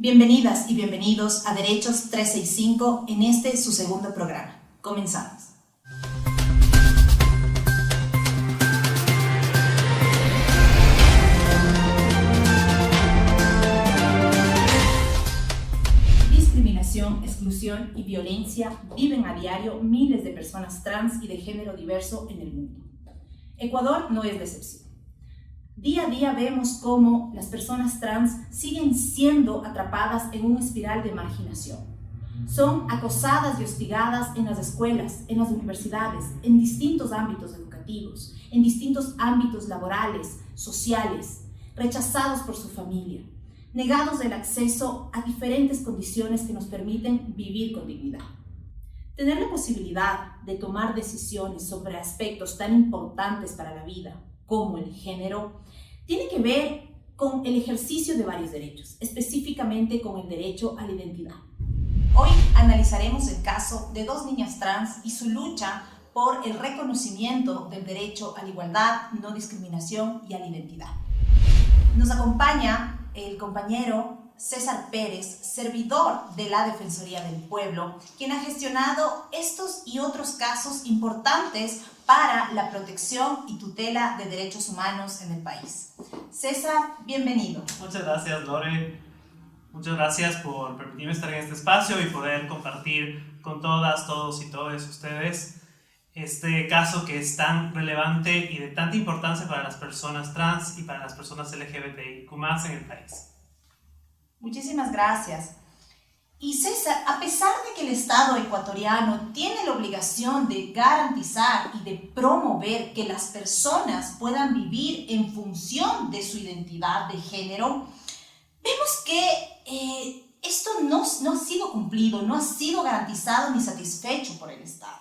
Bienvenidas y bienvenidos a Derechos 365 en su segundo programa. Comenzamos. Discriminación, exclusión y violencia viven a diario miles de personas trans y de género diverso en el mundo. Ecuador no es la excepción. Día a día vemos cómo las personas trans siguen siendo atrapadas en una espiral de marginación. Son acosadas y hostigadas en las escuelas, en las universidades, en distintos ámbitos educativos, en distintos ámbitos laborales, sociales, rechazados por su familia, negados el acceso a diferentes condiciones que nos permiten vivir con dignidad. Tener la posibilidad de tomar decisiones sobre aspectos tan importantes para la vida, como el género, tiene que ver con el ejercicio de varios derechos, específicamente con el derecho a la identidad. Hoy analizaremos el caso de dos niñas trans y su lucha por el reconocimiento del derecho a la igualdad, no discriminación y a la identidad. Nos acompaña el compañero César Pérez, servidor de la Defensoría del Pueblo, quien ha gestionado estos y otros casos importantes para la protección y tutela de derechos humanos en el país. César, bienvenido. Muchas gracias, Lore. Muchas gracias por permitirme estar en este espacio y poder compartir con todas, todos y todas ustedes este caso que es tan relevante y de tanta importancia para las personas trans y para las personas LGBTIQ+ en el país. Muchísimas gracias. Y César, a pesar de que el Estado ecuatoriano tiene la obligación de garantizar y de promover que las personas puedan vivir en función de su identidad de género, vemos que esto no ha sido cumplido, no ha sido garantizado ni satisfecho por el Estado.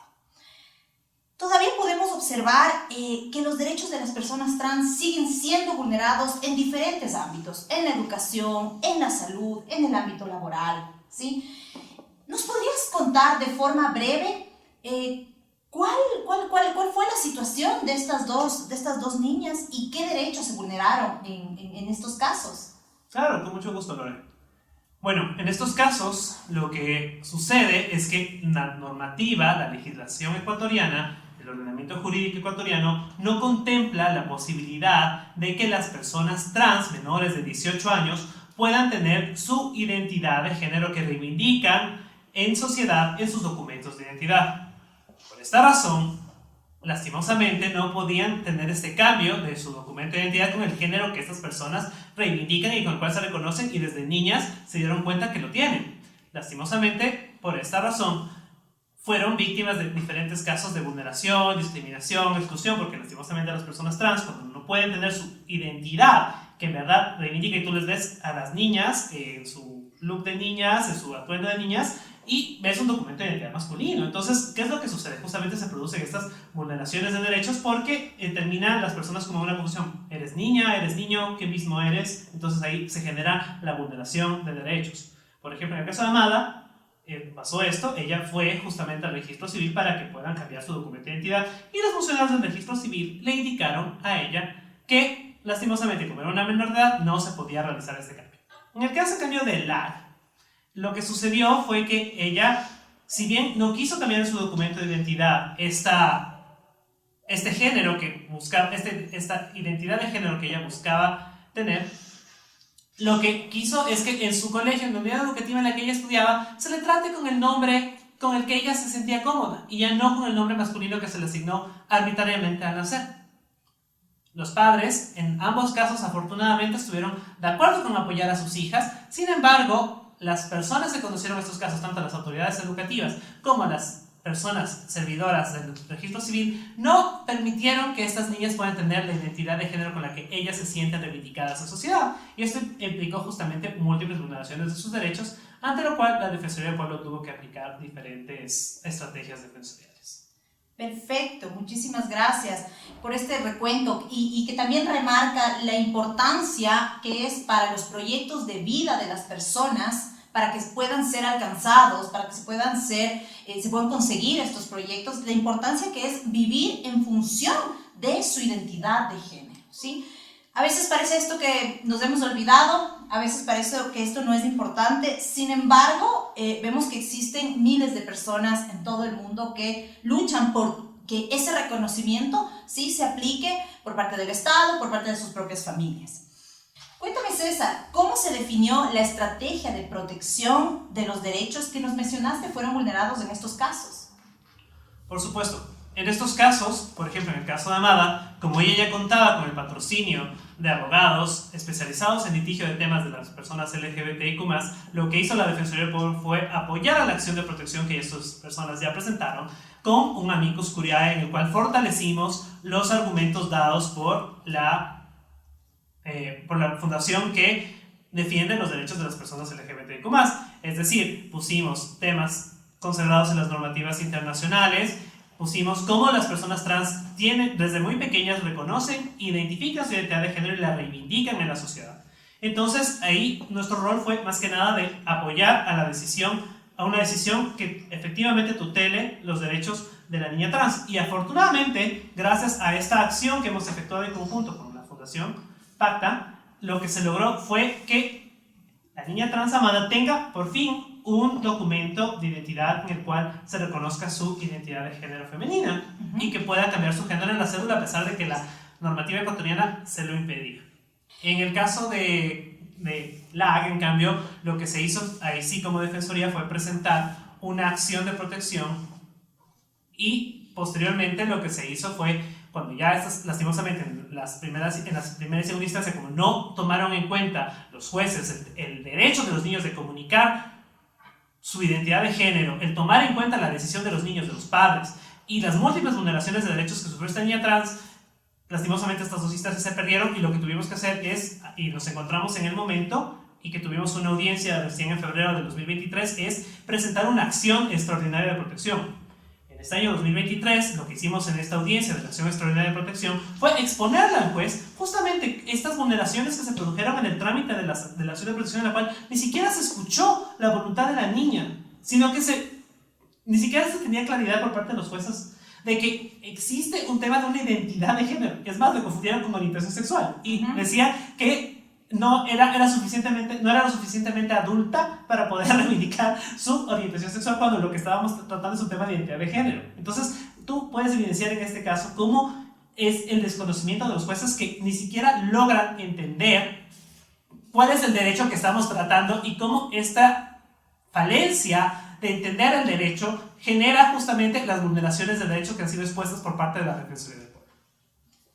Todavía podemos observar que los derechos de las personas trans siguen siendo vulnerados en diferentes ámbitos, en la educación, en la salud, en el ámbito laboral, ¿sí? ¿Nos podrías contar de forma breve cuál fue la situación de estas dos niñas y qué derechos se vulneraron en estos casos? Claro, con mucho gusto, Lore. Bueno, en estos casos lo que sucede es que la normativa, la legislación ecuatoriana, el ordenamiento jurídico ecuatoriano no contempla la posibilidad de que las personas trans menores de 18 años puedan tener su identidad de género que reivindican en sociedad en sus documentos de identidad. Por esta razón, lastimosamente no podían tener este cambio de su documento de identidad con el género que estas personas reivindican y con el cual se reconocen, y desde niñas se dieron cuenta que lo tienen. Lastimosamente, por esta razón, fueron víctimas de diferentes casos de vulneración, discriminación, exclusión, porque lastimosamente las personas trans, cuando no pueden tener su identidad, que en verdad reivindica, y tú les ves a las niñas en su look de niñas, en su atuendo de niñas, y ves un documento de identidad masculino. Entonces, ¿qué es lo que sucede? Justamente se producen estas vulneraciones de derechos porque terminan las personas como una confusión. Eres niña, eres niño, ¿qué mismo eres? Entonces ahí se genera la vulneración de derechos. Por ejemplo, en el caso de Amada, pasó esto, ella fue justamente al registro civil para que puedan cambiar su documento de identidad, y los funcionarios del registro civil le indicaron a ella que, lastimosamente, como era una menor de edad, no se podía realizar este cambio. En el caso cambio de LAG, lo que sucedió fue que ella, si bien no quiso cambiar en su documento de identidad este género que buscaba, esta identidad de género que ella buscaba tener, lo que quiso es que en su colegio, en la unidad educativa en la que ella estudiaba, se le trate con el nombre con el que ella se sentía cómoda y ya no con el nombre masculino que se le asignó arbitrariamente al nacer. Los padres, en ambos casos, afortunadamente estuvieron de acuerdo con apoyar a sus hijas. Sin embargo, las personas que conocieron estos casos, tanto las autoridades educativas como las personas servidoras del registro civil, no permitieron que estas niñas puedan tener la identidad de género con la que ellas se sienten reivindicadas en sociedad, y esto implicó justamente múltiples vulneraciones de sus derechos, ante lo cual la Defensoría del Pueblo tuvo que aplicar diferentes estrategias defensoriales. Perfecto, muchísimas gracias por este recuento y que también remarca la importancia que es para los proyectos de vida de las personas, para que puedan ser alcanzados, para que se puedan conseguir estos proyectos, la importancia que es vivir en función de su identidad de género, ¿sí? A veces parece esto que nos hemos olvidado, A veces parece que esto no es importante, sin embargo, vemos que existen miles de personas en todo el mundo que luchan por que ese reconocimiento sí se aplique por parte del Estado, por parte de sus propias familias. Cuéntame, César, ¿cómo se definió la estrategia de protección de los derechos que nos mencionaste fueron vulnerados en estos casos? Por supuesto. En estos casos, por ejemplo, en el caso de Amada, como ella ya contaba con el patrocinio de abogados especializados en litigio de temas de las personas LGBTIQ+, lo que hizo la Defensoría del Pueblo fue apoyar a la acción de protección que estas personas ya presentaron con un amicus curiae en el cual fortalecimos los argumentos dados por la fundación que defiende los derechos de las personas LGBTIQ+. Es decir, pusimos temas consagrados en las normativas internacionales, pusimos cómo las personas trans desde muy pequeñas reconocen, identifican su identidad de género y la reivindican en la sociedad. Entonces ahí nuestro rol fue más que nada de apoyar a una decisión que efectivamente tutele los derechos de la niña trans. Y afortunadamente, gracias a esta acción que hemos efectuado en conjunto con la Fundación Pacta, lo que se logró fue que la niña trans Amada tenga por fin un documento de identidad en el cual se reconozca su identidad de género femenina y que pueda cambiar su género en la cédula a pesar de que la normativa ecuatoriana se lo impedía. En el caso de LAG, en cambio, lo que se hizo ahí sí como defensoría fue presentar una acción de protección y posteriormente lo que se hizo fue, cuando ya estas, lastimosamente en las primeras y segunda instancia, como no tomaron en cuenta los jueces el derecho de los niños de comunicar su identidad de género, el tomar en cuenta la decisión de los niños, de los padres, y las múltiples vulneraciones de derechos que sufrió esta niña trans, lastimosamente estas dos instancias se perdieron y lo que tuvimos que hacer es, y nos encontramos en el momento, y que tuvimos una audiencia recién en febrero del 2023, es presentar una acción extraordinaria de protección. En este año 2023, lo que hicimos en esta audiencia de la acción extraordinaria de protección fue exponerle al juez justamente estas vulneraciones que se produjeron en el trámite de la acción de protección, en la cual ni siquiera se escuchó la voluntad de la niña, sino que ni siquiera se tenía claridad por parte de los jueces de que existe un tema de una identidad de género. Es más, lo confundieron con orientación sexual y decía que no era lo suficientemente adulta para poder reivindicar su orientación sexual cuando lo que estábamos tratando es un tema de identidad de género. Entonces, tú puedes evidenciar en este caso cómo es el desconocimiento de los jueces que ni siquiera logran entender cuál es el derecho que estamos tratando y cómo esta falencia de entender el derecho genera justamente las vulneraciones de derechos que han sido expuestas por parte de la Defensoría del Pueblo.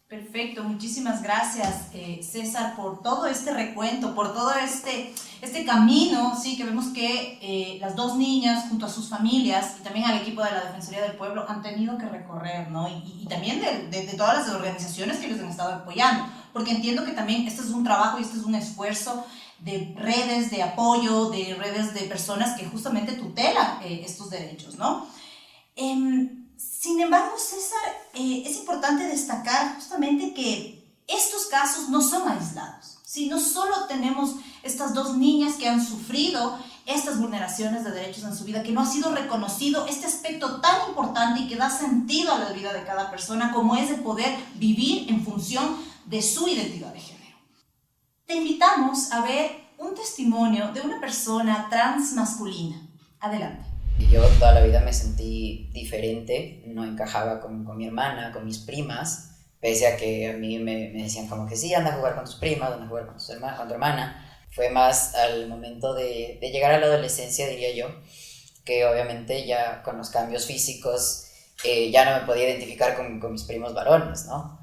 Perfecto, muchísimas gracias, César, por todo este recuento, por todo este camino, sí, que vemos que las dos niñas junto a sus familias y también al equipo de la Defensoría del Pueblo han tenido que recorrer, ¿no? Y también de todas las organizaciones que les han estado apoyando, porque entiendo que también este es un trabajo y este es un esfuerzo de redes de apoyo, de redes de personas que justamente tutelan estos derechos, ¿no? Sin embargo, César, es importante destacar justamente que estos casos no son aislados, ¿sí? No solo tenemos estas dos niñas que han sufrido estas vulneraciones de derechos en su vida, que no ha sido reconocido este aspecto tan importante y que da sentido a la vida de cada persona, como es el poder vivir en función de su identidad de género. Te invitamos a ver un testimonio de una persona transmasculina. Adelante. Yo toda la vida me sentí diferente, no encajaba con mi hermana, con mis primas, pese a que a mí me decían como que sí, anda a jugar con tus primas, anda a jugar con tu hermana. Fue más al momento de llegar a la adolescencia, diría yo, que obviamente ya con los cambios físicos ya no me podía identificar con mis primos varones, ¿no?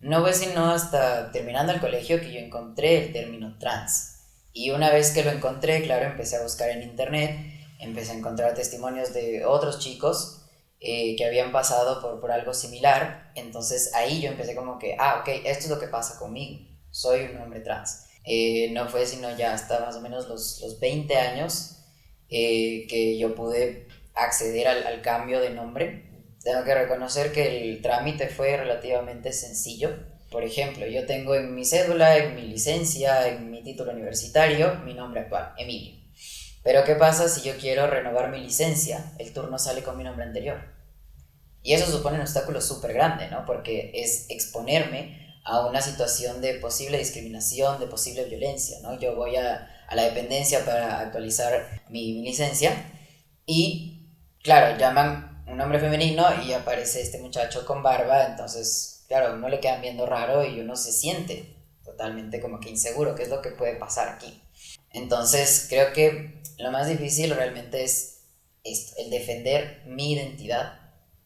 No fue sino hasta terminando el colegio que yo encontré el término trans. Y una vez que lo encontré, claro, empecé a buscar en internet, empecé a encontrar testimonios de otros chicos que habían pasado por algo similar. Entonces ahí yo empecé como que, ok, esto es lo que pasa conmigo, soy un hombre trans. No fue sino ya hasta más o menos los 20 años que yo pude acceder al cambio de nombre. Tengo que reconocer que el trámite fue relativamente sencillo. Por ejemplo, yo tengo en mi cédula, en mi licencia, en mi título universitario, mi nombre actual, Emilio. Pero ¿qué pasa si yo quiero renovar mi licencia? El turno sale con mi nombre anterior. Y eso supone un obstáculo súper grande, ¿no? Porque es exponerme a una situación de posible discriminación, de posible violencia, ¿no? Yo voy a la dependencia para actualizar mi licencia y, claro, llaman un nombre femenino y aparece este muchacho con barba, entonces, claro, a uno le quedan viendo raro y uno se siente totalmente como que inseguro, ¿qué es lo que puede pasar aquí? Entonces, creo que lo más difícil realmente es esto, el defender mi identidad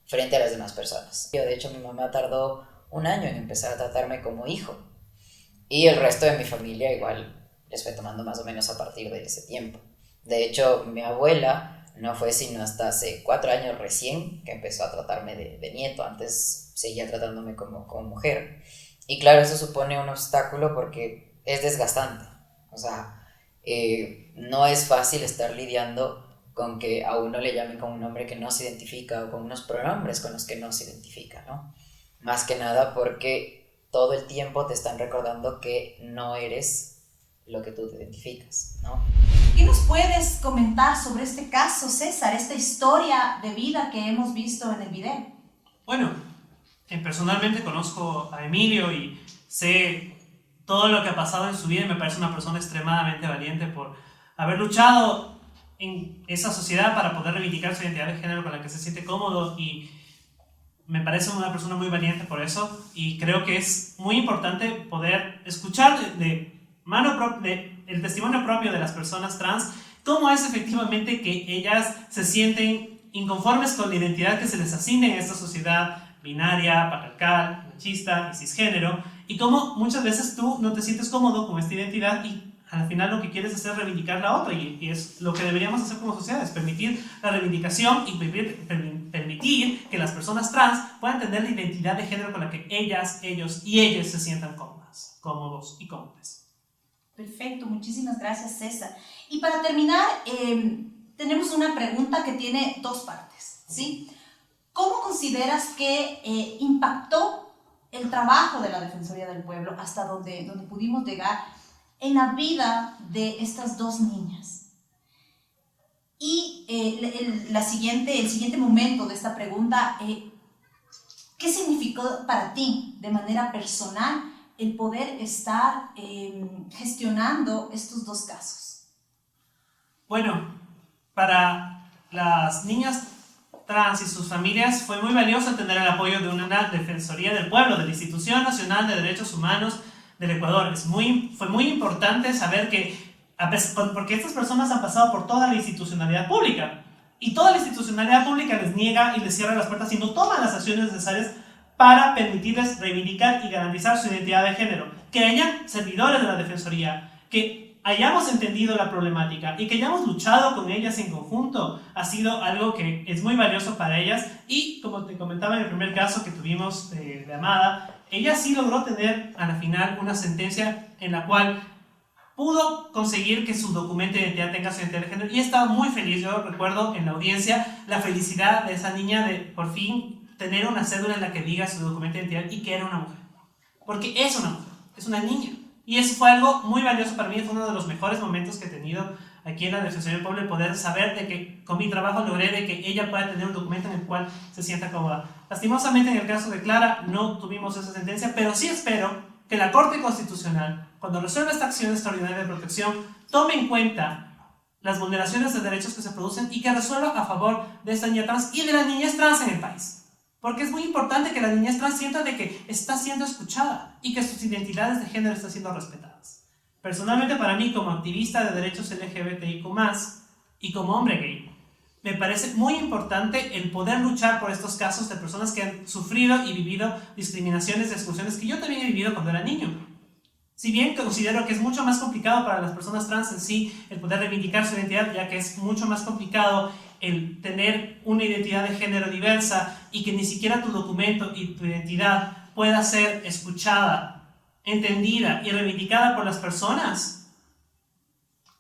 frente a las demás personas. Yo, de hecho, mi mamá tardó un año en empezar a tratarme como hijo y el resto de mi familia igual les fue tomando más o menos a partir de ese tiempo. De hecho, mi abuela no fue sino hasta hace 4 años recién que empezó a tratarme de nieto, antes seguía tratándome como mujer. Y claro, eso supone un obstáculo porque es desgastante, o sea, no es fácil estar lidiando con que a uno le llamen con un nombre que no se identifica o con unos pronombres con los que no se identifica, ¿no? Más que nada porque todo el tiempo te están recordando que no eres lo que tú te identificas, ¿no? ¿Qué nos puedes comentar sobre este caso, César, esta historia de vida que hemos visto en el video? Bueno, personalmente conozco a Emilio y sé todo lo que ha pasado en su vida y me parece una persona extremadamente valiente por haber luchado en esa sociedad para poder reivindicar su identidad de género con la que se siente cómodo, y me parece una persona muy valiente por eso, y creo que es muy importante poder escuchar el testimonio propio de las personas trans, cómo es efectivamente que ellas se sienten inconformes con la identidad que se les asigna en esta sociedad binaria, patriarcal, machista y cisgénero, y cómo muchas veces tú no te sientes cómodo con esta identidad y al final lo que quieres hacer es reivindicar la otra, y es lo que deberíamos hacer como sociedad, es permitir la reivindicación y permitir que las personas trans puedan tener la identidad de género con la que ellas, ellos y ellas se sientan cómodos y cómodas. Perfecto, muchísimas gracias, César. Y para terminar, tenemos una pregunta que tiene 2 partes, ¿sí? ¿Cómo consideras que impactó el trabajo de la Defensoría del Pueblo hasta donde pudimos llegar en la vida de estas 2 niñas? Y el siguiente momento de esta pregunta, ¿qué significó para ti de manera personal el poder estar gestionando estos 2 casos? Bueno, para las niñas trans y sus familias fue muy valioso tener el apoyo de una Defensoría del Pueblo, de la Institución Nacional de Derechos Humanos del Ecuador. Fue muy importante saber que, porque estas personas han pasado por toda la institucionalidad pública, y toda la institucionalidad pública les niega y les cierra las puertas y no toman las acciones necesarias para permitirles reivindicar y garantizar su identidad de género. Que hayan servidores de la Defensoría, que hayamos entendido la problemática y que hayamos luchado con ellas en conjunto, ha sido algo que es muy valioso para ellas. Y como te comentaba en el primer caso que tuvimos de Amada, ella sí logró tener a la final una sentencia en la cual pudo conseguir que su documento de identidad tenga su identidad de género, y estaba muy feliz. Yo recuerdo en la audiencia la felicidad de esa niña de por fin tener una cédula en la que diga su documento de identidad y que era una mujer, porque es una mujer, es una niña. Y eso fue algo muy valioso para mí, fue uno de los mejores momentos que he tenido aquí en la Defensoría del Pueblo, el poder saber de que con mi trabajo logré de que ella pueda tener un documento en el cual se sienta cómoda. Lastimosamente en el caso de Clara no tuvimos esa sentencia, pero sí espero que la Corte Constitucional, cuando resuelva esta acción extraordinaria de protección, tome en cuenta las vulneraciones de derechos que se producen y que resuelva a favor de esta niña trans y de las niñas trans en el país. Porque es muy importante que la niñez trans sienta de que está siendo escuchada y que sus identidades de género están siendo respetadas. Personalmente, para mí, como activista de derechos LGBTIQ+, y como hombre gay, me parece muy importante el poder luchar por estos casos de personas que han sufrido y vivido discriminaciones y exclusiones que yo también he vivido cuando era niño. Si bien considero que es mucho más complicado para las personas trans en sí el poder reivindicar su identidad, ya que es mucho más complicado el tener una identidad de género diversa y que ni siquiera tu documento y tu identidad pueda ser escuchada, entendida y reivindicada por las personas,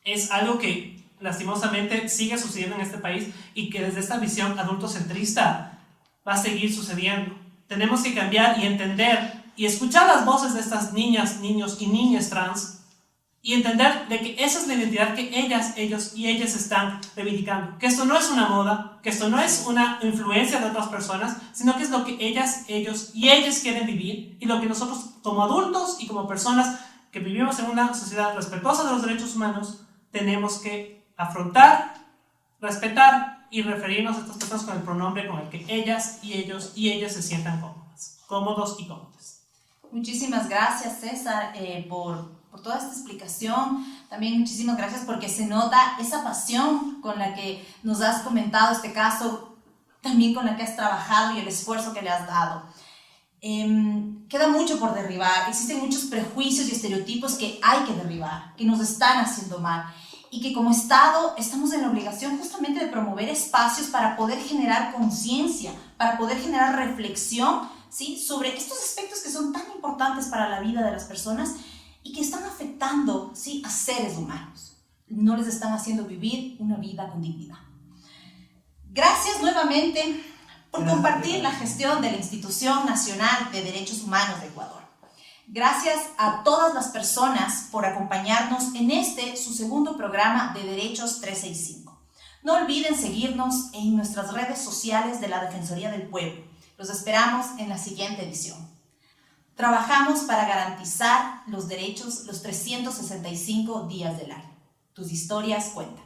es algo que lastimosamente sigue sucediendo en este país y que desde esta visión adultocentrista va a seguir sucediendo. Tenemos que cambiar y entender y escuchar las voces de estas niñas, niños y niñas trans y entender de que esa es la identidad que ellas, ellos y ellas están reivindicando. Que esto no es una moda, que esto no es una influencia de otras personas, sino que es lo que ellas, ellos y ellas quieren vivir y lo que nosotros como adultos y como personas que vivimos en una sociedad respetuosa de los derechos humanos tenemos que afrontar, respetar y referirnos a estas personas con el pronombre con el que ellas y ellos y ellas se sientan cómodos y cómodas. Muchísimas gracias, César, por toda esta explicación. También muchísimas gracias porque se nota esa pasión con la que nos has comentado este caso, también con la que has trabajado y el esfuerzo que le has dado. Queda mucho por derribar, existen muchos prejuicios y estereotipos que hay que derribar, que nos están haciendo mal y que como Estado estamos en la obligación justamente de promover espacios para poder generar conciencia, para poder generar reflexión, ¿sí?, sobre estos aspectos que son tan importantes para la vida de las personas y que están afectando, ¿sí?, a seres humanos. No les están haciendo vivir una vida con dignidad. Gracias nuevamente por compartir la gestión de la Institución Nacional de Derechos Humanos de Ecuador. Gracias a todas las personas por acompañarnos en su segundo programa de Derechos 365. No olviden seguirnos en nuestras redes sociales de la Defensoría del Pueblo. Los esperamos en la siguiente edición. Trabajamos para garantizar los derechos los 365 días del año. Tus historias cuentan.